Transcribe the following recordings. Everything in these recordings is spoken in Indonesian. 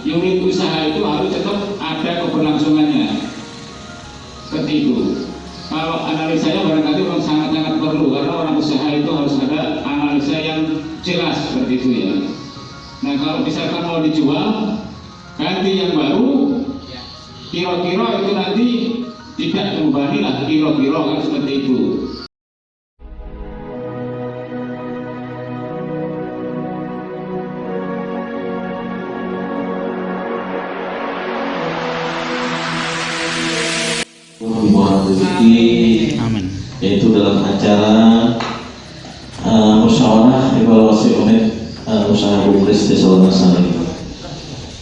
Unit usaha itu harus tetap ada keberlangsungannya. Seperti itu. Kalau analisanya barangkali memang sangat-sangat perlu, karena orang usaha itu harus ada analisa yang jelas seperti itu ya. Nah kalau misalkan mau dijual, ganti yang baru, kira-kira itu nanti tidak membebani lah, kira-kira kan seperti itu. Dimohon rezeki, yaitu dalam acara musyawarah evaluasi unit usaha BUMDes Desa Wonosari.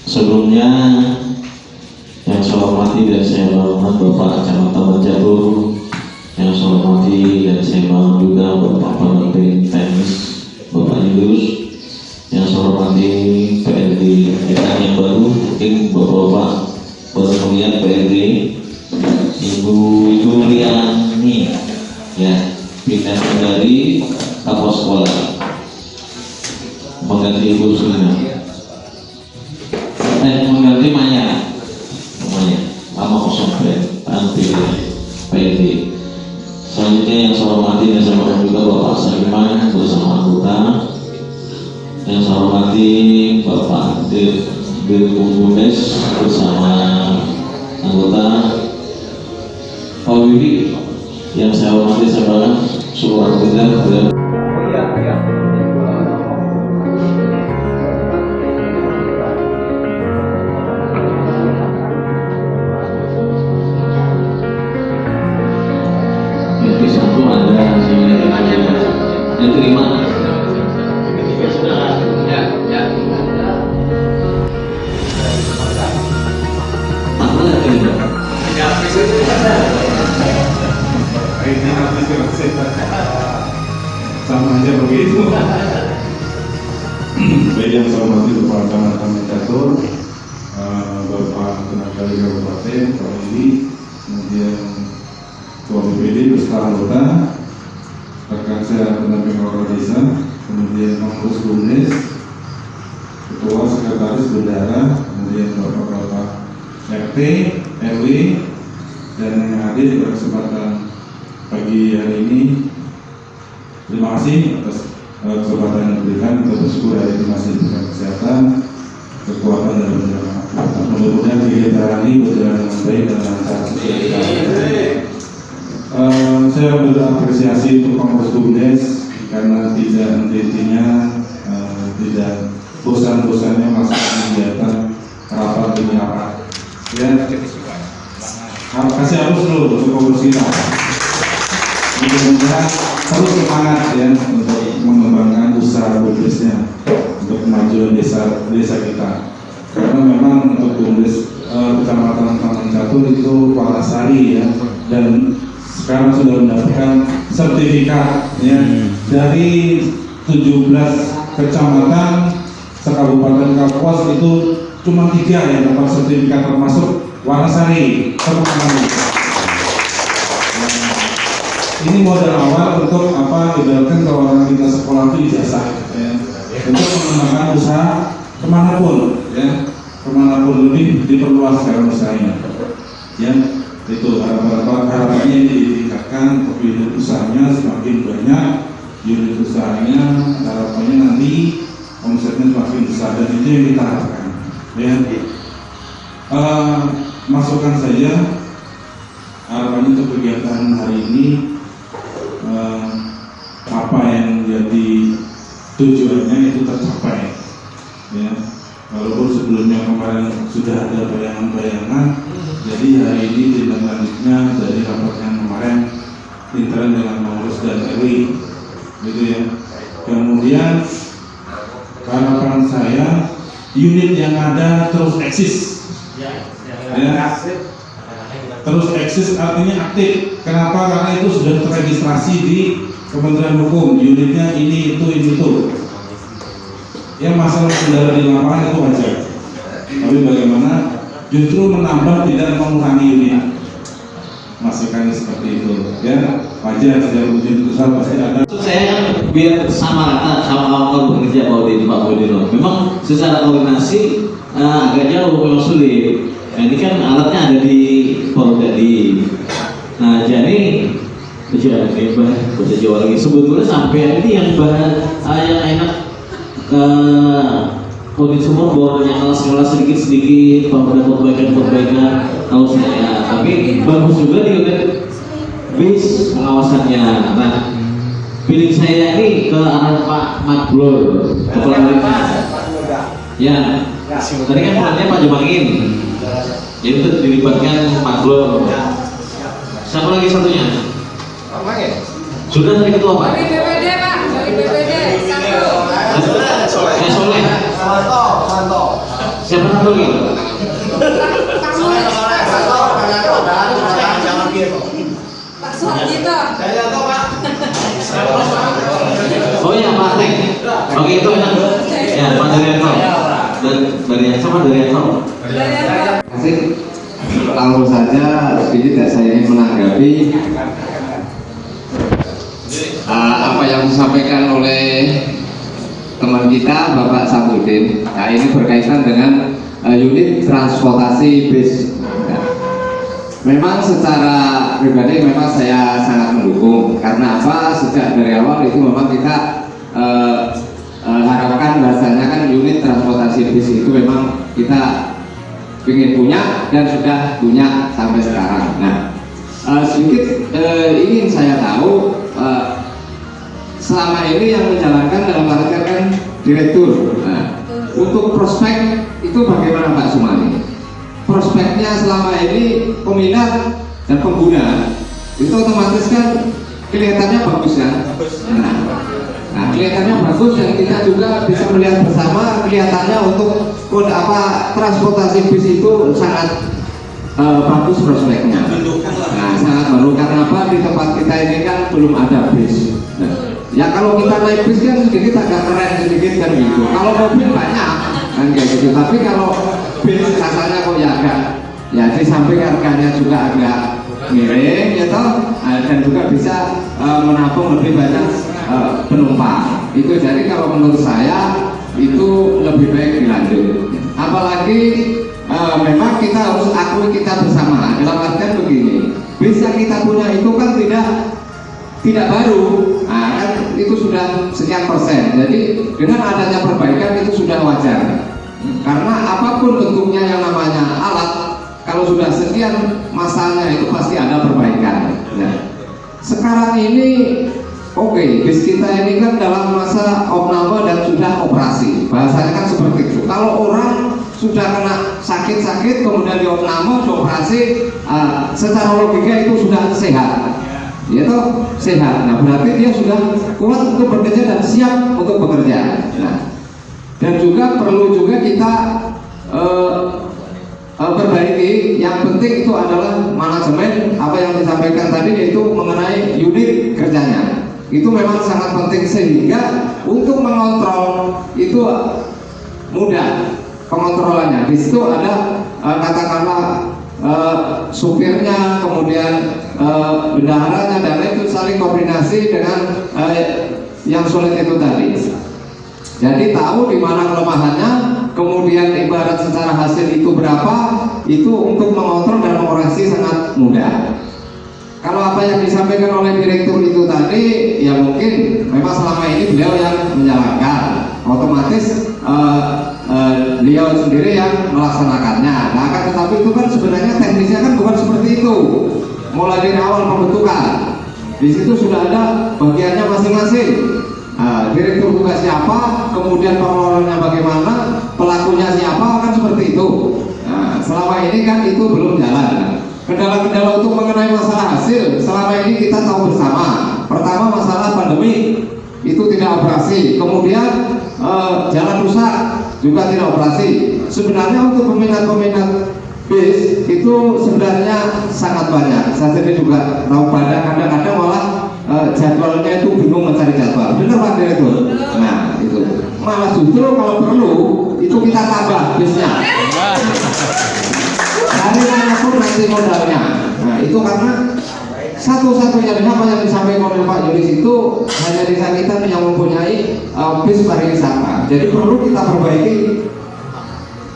Sebelumnya yang saya hormati dan saya hormat Bapak Camat Taman Jabur, yang saya hormati dan saya hormat juga Bapak Pemimpin Teknis Bapak Yus, yang saya hormati PRD kita yang baru, mungkin Bapak-Bapak baru melihat PRD Ibu Juliani ya, pindah dari kapos sekolah mengganti Ibu Sulina mengganti Maya lama kosong PRD. Selanjutnya yang saya hormati dan saya hormati juga Bapak Saiman bersama anggota, yang saya hormati Bapak BUMDes bersama anggota, Pak Wibi yang saya hormati sebagai seluruh anggota. Yang satu ada yang terima. Sama aja begitu. Baik, yang saya hormati Bapak Camat Taman Jabur, Bapak Tenaga Kerja Kabupaten, Pak Ili, kemudian Ketua BPD beserta anggota, rekan saya pendamping kepala desa, kemudian pengurus BUMDes, Ketua Sekretaris Bendara, kemudian Bapak-Bapak RT, RW, dan yang hadir pada kesempatan pagi hari ini. Terima kasih atas kesempatan yang diberikan. Kita bersyukur hari ini masih diberikan kesehatan, kekuatan dan berjalan. Mudah-mudahan kegiatan ini berjalan dengan baik dan lancar. Saya berapresiasi untuk pengurus BUMDes karena tidak henti-hentinya, tidak bosan-bosannya melaksanakan kegiatan rapat demi rapat. Ya, kasih halus dulu untuk pengurus kita. Mudah-mudahan terus semangat ya untuk mengembangkan usaha BUMDesnya, untuk kemajuan desa kita. Karena memang untuk BUMDes Kecamatan Taman Jabur itu Wonosari ya, dan sekarang sudah mendapatkan sertifikat ya dari 17 kecamatan sekabupaten Kapuas itu cuma 3 yang dapat sertifikat, termasuk Wonosari. Ini modal awal untuk apa, ibaratkan kalau orang kita sekolah itu ijazah ya, untuk mengembangkan usaha kemanapun ya, kemanapun lebih diperluas sekarang usahanya ya. Itu harapannya ditingkatkan unit usahanya semakin banyak, unit usahanya harapannya nanti omsetnya semakin besar, dan itu yang kita harapkan ya. Masukkan saja harapannya untuk kegiatan hari ini, apa yang jadi tujuannya itu tercapai ya. Walaupun sebelumnya kemarin sudah ada bayangan-bayangan, jadi hari ini tindak lanjutnya dari rapat yang kemarin intern dengan pengurus dan RW gitu ya. Kemudian harapan saya unit yang ada terus eksis ya. Terus eksis artinya aktif. Kenapa? Karena itu sudah terregistrasi di Kementerian Hukum. Unitnya ini itu. Yang masalah kendala di lapangan itu wajar. Tapi bagaimana justru menambah tidak mengurangi unit. Masukan seperti itu ya, wajar. Setiap unit besar pasti ada. Saya kan biar sama rata sama bekerja Pak Budi, Pak Budi. Memang secara koordinasi agak jauh, memang sulit. Nah, ini kan alatnya ada di Portadi. Nah, jadi bahasa Jawa lagi, sebetulnya sampai ini yang yang enak Udin Sumur bornya kelas-kelas sedikit-sedikit, perbaikan tahu saya, tapi bagus juga di unit bis pengawasannya. Nah, feeling saya ini ke arah Pak Maglor, kepala unitnya. Ya, tadi kan perannya Pak Jemangin, jadi itu dilibatkan Maglor. Siapa lagi satunya? Sudah dari ketua Pak? Dari BPD Pak, dari BPD satu. Soleh. Siapa satu lagi? Pak Suharjito. Oh ya Pak Tek. Oke itu enak. Ya Pak Daryanto. Dan dari yang sama Daryanto. Kasih langsung saja sedikit saya ingin menanggapi apa yang disampaikan oleh teman kita Bapak Samsudin. Nah, ini berkaitan dengan unit transportasi bis. Nah, memang secara pribadi memang saya sangat mendukung, karena apa, sejak dari awal itu memang kita harapkan bahasanya kan unit transportasi bis itu memang kita ingin punya dan sudah punya sampai sekarang. Nah, sedikit ingin saya tahu selama ini yang menjalankan dalam artian kan direktur. Nah, untuk prospek itu bagaimana Pak Sumani? Prospeknya selama ini peminat dan pengguna itu otomatis kan kelihatannya bagus kan? Nah, kelihatannya bagus dan kita juga bisa melihat bersama kelihatannya untuk transportasi bis itu sangat bagus prospeknya. Nah, sangat baru karena apa, di tempat kita ini kan belum ada bis. Nah, ya kalau kita naik bis kan sedikit agak keren sedikit kan gitu. Kalau mobil banyak kan kayak gitu. Tapi kalau bis rasanya kok ya agak, ya di samping harganya juga agak miring ya toh, dan juga bisa menampung lebih banyak penumpang. Itu jadi kalau menurut saya itu lebih baik dilanjut. Apalagi memang kita harus akui kita bersama dalam artian begini, bis yang kita punya itu kan tidak baru, nah, kan itu sudah sekian persen. Jadi dengan adanya perbaikan itu sudah wajar, karena apapun bentuknya yang namanya alat, kalau sudah sekian masanya itu pasti ada perbaikan. Nah, sekarang ini bis kita ini kan dalam masa opname dan sudah operasi, bahasanya kan seperti itu. Kalau orang sudah kena sakit-sakit kemudian diopname, dioperasi, secara logika itu sudah sehat. Dia tuh sehat, nah berarti dia sudah kuat untuk bekerja dan siap untuk bekerja. Nah, dan juga perlu juga kita perbaiki. Yang penting itu adalah manajemen, apa yang disampaikan tadi, yaitu mengenai unit kerjanya. Itu memang sangat penting sehingga untuk mengontrol itu mudah pengontrolannya. Di situ ada katakanlah supirnya, kemudian bendaharanya, dan itu saling koordinasi dengan yang sulit itu tadi. Jadi tahu di mana kelemahannya, kemudian ibarat secara hasil itu berapa, itu untuk mengontrol dan mengoreksi sangat mudah. Kalau apa yang disampaikan oleh direktur itu tadi, ya mungkin memang selama ini beliau yang menjalankan, otomatis beliau sendiri yang melaksanakannya. Nah, kan tetapi itu kan sebenarnya teknisnya kan bukan seperti itu. Mulai dari awal pembentukan, di situ sudah ada bagiannya masing-masing. Direktur tugas siapa, kemudian pengelolanya bagaimana, pelakunya siapa, kan seperti itu. Nah, selama ini kan itu belum jalan. Kendala-kendala untuk mengenai masalah hasil selama ini kita tahu bersama. Pertama, masalah pandemi itu tidak operasi, kemudian jalan rusak juga tidak operasi. Sebenarnya untuk peminat-peminat bis itu sebenarnya sangat banyak. Saya sendiri juga tahu, pada kadang-kadang malah jadwalnya itu bingung mencari jadwal. Benar Pak Direktur? Nah itu malah justru kalau perlu itu kita tambah bisnya. Dari manapun nanti modalnya. Nah itu karena satu-satunya apa yang disampaikan oleh Pak Yunis itu hanya desa kita yang mempunyai bis pariwisata. Jadi perlu kita perbaiki,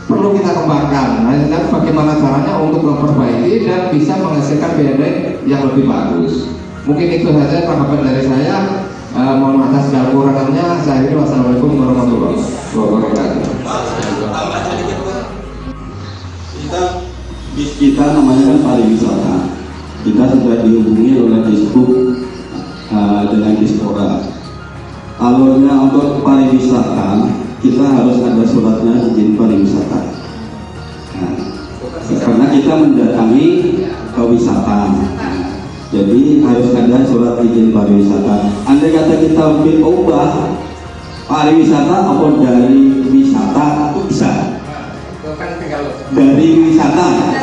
perlu kita kembangkan. Nah, bagaimana caranya untuk memperbaiki dan bisa menghasilkan BNN yang lebih bagus. Mungkin itu saja tanggapan dari saya. Mohon maaf atas segala kekurangannya. Saya akhiri, wassalamualaikum warahmatullahi wabarakatuh. Kita namanya kan pariwisata. Kita sudah dihubungi oleh Dishub dengan Dispora. Alurnya untuk pariwisata kita harus ada suratnya izin pariwisata. Nah, karena kita mendatangi ke wisata, jadi harus ada surat izin pariwisata. Andai kata kita berubah pariwisata atau dari wisata itu bisa. Dari wisata,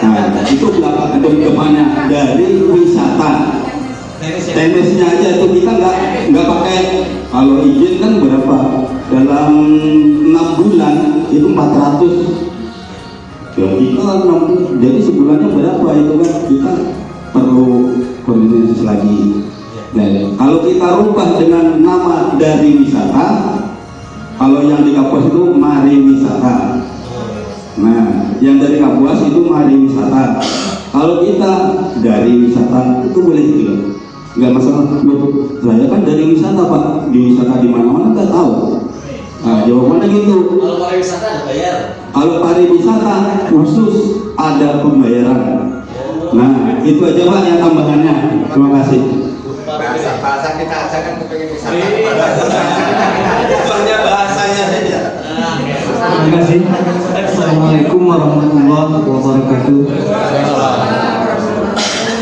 nah, itu belakang atau depannya dari wisata. Tenisnya aja itu kita nggak pakai, kalau izin kan berapa dalam 6 bulan itu 400. Ya kita 6, jadi sebulannya berapa itu kan kita perlu koordinasi lagi. Nah, kalau kita rubah dengan nama dari wisata, kalau yang di Kapuas itu Mari Wisata. Nah, yang dari Kapuas itu Mari Wisata. Kalau kita dari wisata itu boleh juga, nggak masalah. Saya kan dari wisata Pak, di wisata di mana-mana nggak tahu. Nah, jawabannya gitu. Kalau pariwisata ada bayar. Kalau pariwisata khusus ada pembayaran. Nah, itu aja Pak yang tambahannya. Terima kasih. Bahasa kita aja kan kepengen wisata. Soalnya bahasanya saja. Terima kasih. Assalamualaikum warahmatullahi wabarakatuh.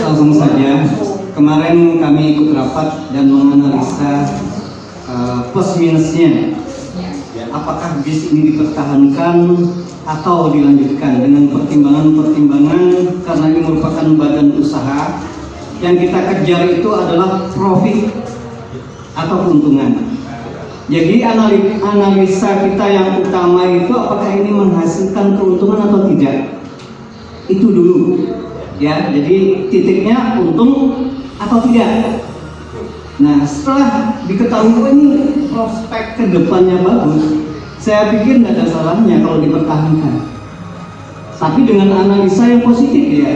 Langsung saja. Kemarin kami ikut rapat dan menganalisa plus minusnya. Apakah bis ini dipertahankan atau dilanjutkan dengan pertimbangan-pertimbangan, karena ini merupakan badan usaha. Yang kita kejar itu adalah profit atau keuntungan. Jadi analisa kita yang utama itu apakah ini menghasilkan keuntungan atau tidak. Itu dulu. Ya, jadi titiknya untung atau tidak. Nah, setelah diketahui ini prospek kedepannya bagus, saya pikir tidak ada salahnya kalau dipertahankan. Tapi dengan analisa yang positif ya.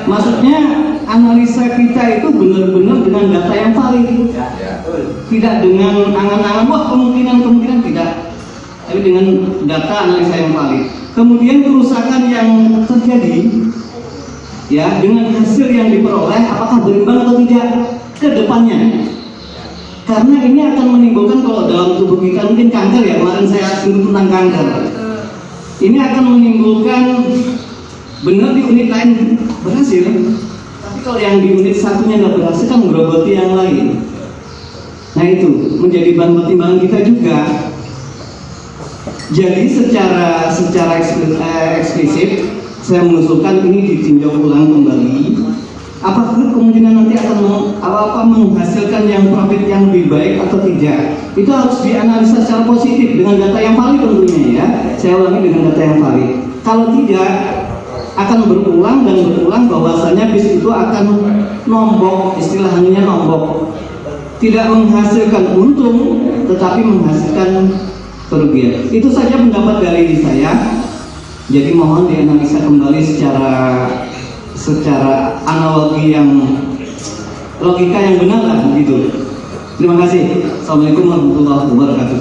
Maksudnya analisa kita itu benar-benar dengan data yang valid. Tidak dengan angan-angan wah kemungkinan tidak. Tapi dengan data analisa yang valid. Kemudian kerusakan yang terjadi ya dengan hasil yang diperoleh apakah berimbang atau tidak ke depannya. Karena ini akan menimbulkan, kalau dalam tubuh kita mungkin kanker ya, kemarin saya singgung tentang kanker. Ini akan menimbulkan, benar di unit lain berhasil, tapi kalau yang di unit satunya nggak berhasil kan meroboti yang lain. Nah itu menjadi bahan pertimbangan kita juga. Jadi secara eksplisit saya mengusulkan ini ditinjau ulang kembali. Apakah kemungkinan nanti akan menghasilkan yang profit yang lebih baik atau tidak? Itu harus dianalisa secara positif dengan data yang valid tentunya ya. Saya ulangi dengan data yang valid. Kalau tidak, akan berulang bahwasanya bis itu akan nombok, istilahnya nombok. Tidak menghasilkan untung, tetapi menghasilkan kerugian. Itu saja pendapat dari saya. Jadi mohon dianalisa kembali secara analogi yang logika yang benar lah gitu. Terima kasih. Assalamualaikum warahmatullahi wabarakatuh.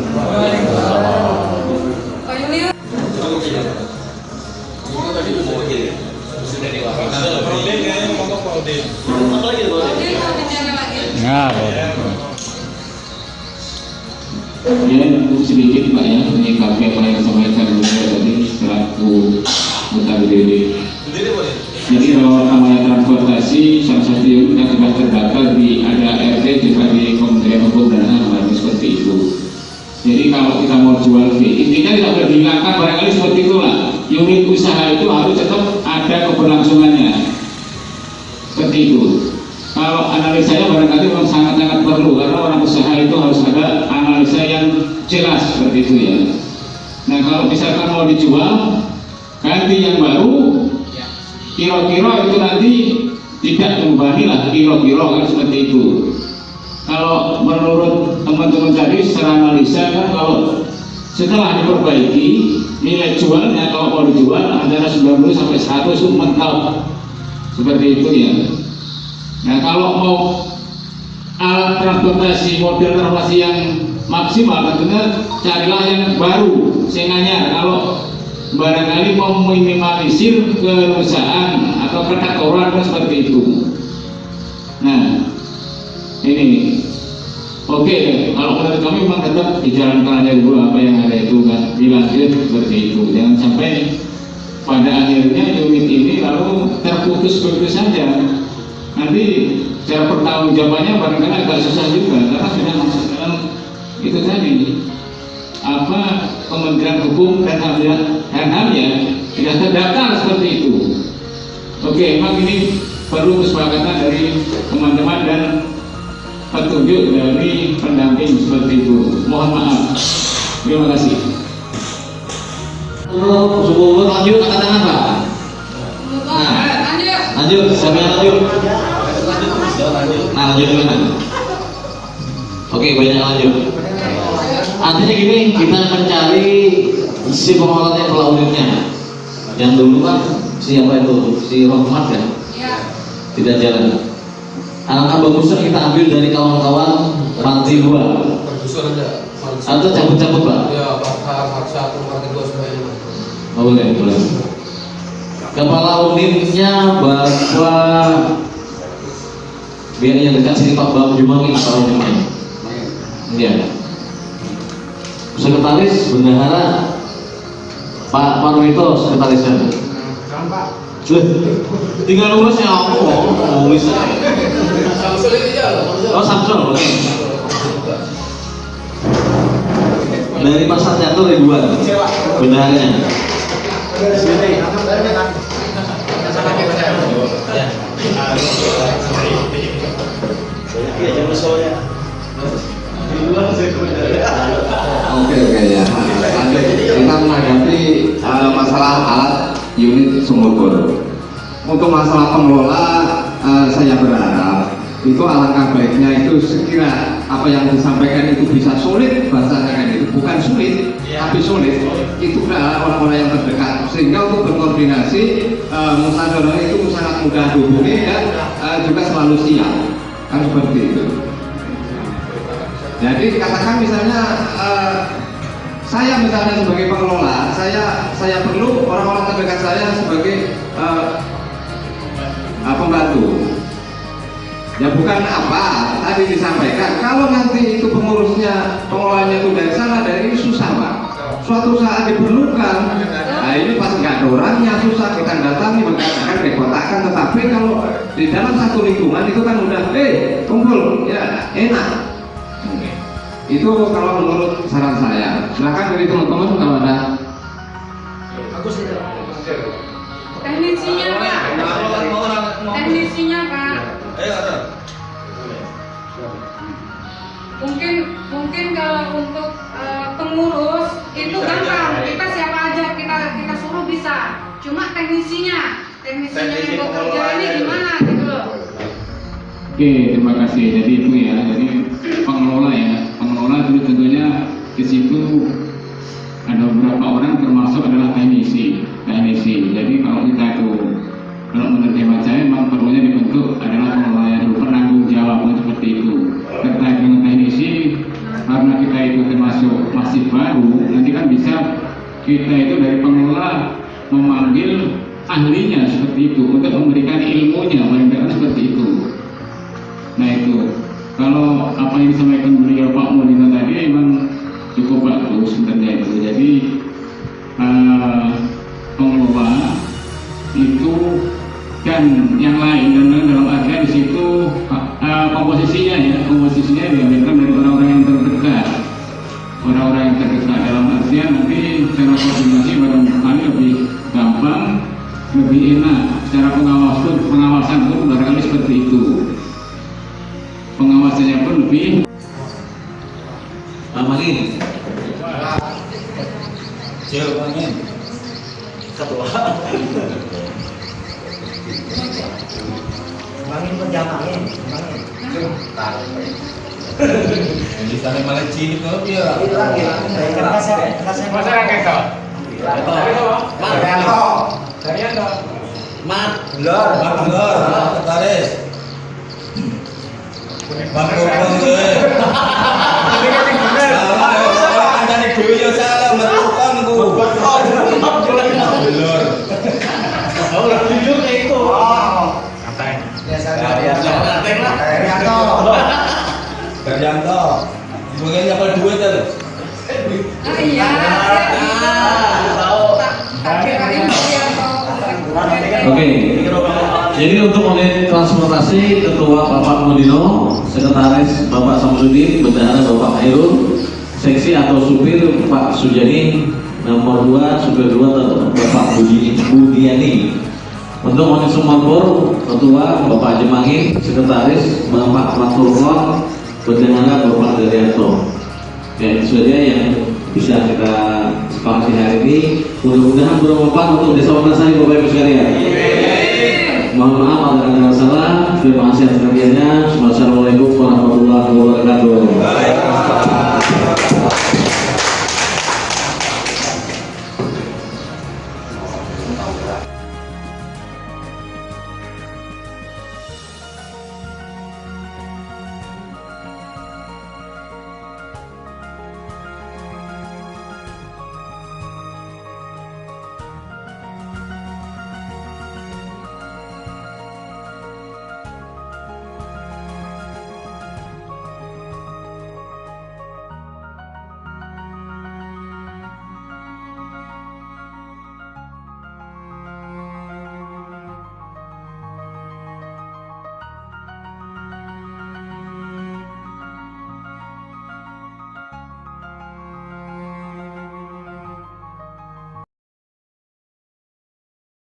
Pak Yunis. Ya, sedikit Pak ya, menyikapi apa yang disampaikan beliau tadi selaku anggota BDD. Jadi kalau namanya transportasi, salah satu yang kita sudah terdaftar di ada RT juga di Kementerian Hukum dan HAM seperti itu. Jadi kalau kita mau jual intinya tidak boleh dihilangkan, barangkali seperti itulah. Unit usaha itu harus tetap ada keberlangsungannya. Seperti itu. Kalau analisanya barangkali memang sangat-sangat perlu, karena orang usaha itu harus ada analisa yang jelas seperti itu ya. Nah kalau misalkan mau dijual, ganti yang baru, kira-kira itu nanti tidak membebani lah kira-kira kan seperti itu. Kalau menurut teman-teman tadi secara analisa kan, kalau setelah diperbaiki nilai jualnya kalau mau dijual antara 90 sampai 100 itu mentok seperti itu ya. Nah kalau mau alat transportasi model transportasi yang maksimal tentunya carilah yang baru sehingga kalau barangkali mau meminimalisir kerusakan atau kekotoran seperti itu. Nah ini oke, kalau menurut kami memang tetap dijalankan aja dulu apa yang ada itu kan, dilanjut seperti itu. Jangan sampai pada akhirnya unit ini lalu terputus begitu saja. Nanti cara pertanggungjawabannya barangkali agak susah juga karena sudah masuk dalam itu tadi apa Kementerian Hukum dan HAM-nya tidak terdaftar seperti itu. Oke, memang ini perlu kesepakatan dari teman-teman dan petunjuk dari pendamping seperti itu. Mohon maaf. Terima kasih. Untuk lanjut angkat tangan Pak. Lanjut, siapa yang lanjut? Nah lanjut gimana? Oke, banyak lanjut. Artinya gini, kita mencari si pengelola yang unitnya. Yang dulu kan siapa itu? Si Rohmat ya? Tidak jalan. Alangkah bagusnya kita ambil dari kawan-kawan rantai 2 atau cabut-cabut Pak? Ya, paksa atau rantai 2 semuanya. Oh, boleh. Kepala unitnya Bapak biar yang dekat sini Pak Bapak Jumangi kepala unitnya. Iya. Sekretaris bendahara Pak Marwito sekretarisnya. Tinggal urus yang aku mau bisa. Samsul itu aja. Oh Samsul, oke. Dari Pak Satyatur Ridwan, bendaharanya. Oke ya. Kita menghadapi masalah alat unit sumur bor. Untuk masalah pengelola, saya berharap itu alangkah baiknya itu sekira apa yang disampaikan itu bisa solid, bahasanya kan itu bukan sulit, tapi solid. Itu adalah orang-orang yang terdekat, sehingga untuk berkoordinasi musawarah itu sangat mudah dihubungi dan juga selalu siap, kan seperti itu. Jadi katakan misalnya saya misalnya sebagai pengelola, saya perlu orang-orang terdekat saya sebagai pembantu. Ya bukan apa tadi disampaikan. Kalau nanti itu pengurusnya, pengelolanya itu dari sana, dari ini susah Pak. Suatu saat diperlukan, nah ini pas nggak ada orangnya susah kita datangi, mengatakan repotakan. Tetapi kalau di dalam satu lingkungan itu kan udah, kumpul, ya enak. Itu kalau menurut saran saya. Silakan dari teman-teman kalau ada. Teknisinya Pak. Teknisinya Pak. Mungkin kalau untuk pengurus itu gampang. Kita siapa aja kita suruh bisa. Cuma teknisinya yang bekerja ini gimana gitu loh. Oke, terima kasih. Jadi itu ya. Jadi pengelola itu tentunya di situ ada beberapa orang termasuk adalah teknisi. Jadi kalau kita itu menurut hemat saya memang perlunya dibentuk adalah pengelola yang penanggung jawab seperti itu terkait dengan teknisi, karena kita itu termasuk masih baru. Nanti kan bisa kita itu dari pengelola memanggil ahlinya seperti itu untuk memberikan ilmunya, barangkali seperti itu. Nah itu kalau apa yang disampaikan beliau Pak Mulino tadi memang cukup bagus sebenarnya itu. Jadi pengelola itu dan yang lain dalam artian di situ komposisinya diambilkan dari orang-orang yang terdekat, dalam artian nanti secara koordinasi barangkali lebih gampang, lebih enak. Secara pengawasan pun barangkali seperti itu. Pengawasannya pun lebih Amalin. Jawabannya ketua. Mangin penjamangin. Jadi sana malah cini kalau dia. Masa rakyat kau? Taris. Bangkong gue. Dari dulu ya salah menentukan gue. Belur. Orang jujur kayak itu. Daryanto. Mungkin dapat duit kan? Iya. Oke. Jadi untuk unit transportasi Ketua Bapak Mudino, Sekretaris Bapak Samsudin, Bendahara Bapak Hairul, Seksi atau Supir Pak Sujani, nomor 2 Supir 2 Bapak Budiani. Untuk unit Sumarpur, Ketua Bapak Jemangin, Sekretaris Bapak Maturlon, Bendahara Bapak Daryanto. Ya, itu saja yang bisa kita sepakati hari ini. Mudah-mudahan bermanfaat untuk desa Wonosari, Bapak Ibu sekalian. Mohon maaf ada kata salah. Terima kasih atas perhatiannya. Wassalamualaikum warahmatullahi wabarakatuh.